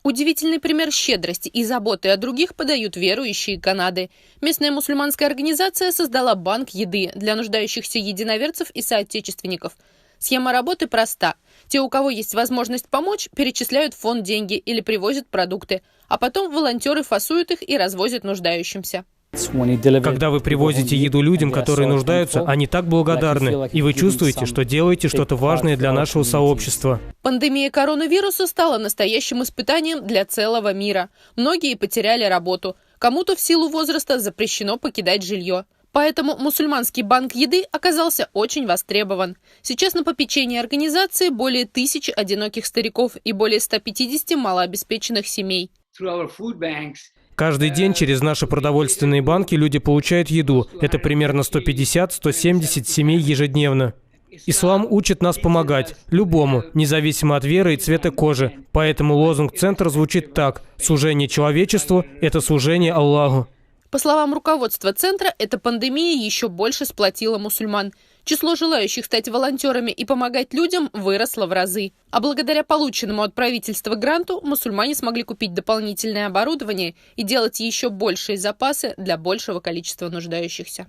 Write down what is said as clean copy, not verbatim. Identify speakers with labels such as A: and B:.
A: Удивительный пример щедрости и заботы о других подают верующие Канады. Местная мусульманская организация создала банк еды для нуждающихся единоверцев и соотечественников. Схема работы проста. Те, у кого есть возможность помочь, перечисляют в фонд деньги или привозят продукты, а потом волонтеры фасуют их и развозят нуждающимся.
B: Когда вы привозите еду людям, которые нуждаются, они так благодарны, и вы чувствуете, что делаете что-то важное для нашего сообщества.
A: Пандемия коронавируса стала настоящим испытанием для целого мира. Многие потеряли работу. Кому-то в силу возраста запрещено покидать жилье. Поэтому мусульманский банк еды оказался очень востребован. Сейчас на попечении организации более 1000 одиноких стариков и более 150 малообеспеченных семей.
B: Каждый день через наши продовольственные банки люди получают еду. Это примерно 150-170 семей ежедневно. Ислам учит нас помогать, любому, независимо от веры и цвета кожи. Поэтому лозунг центра звучит так: «Служение человечеству – это служение Аллаху».
A: По словам руководства центра, эта пандемия еще больше сплотила мусульман. Число желающих стать волонтерами и помогать людям выросло в разы. А благодаря полученному от правительства гранту мусульмане смогли купить дополнительное оборудование и делать еще большие запасы для большего количества нуждающихся.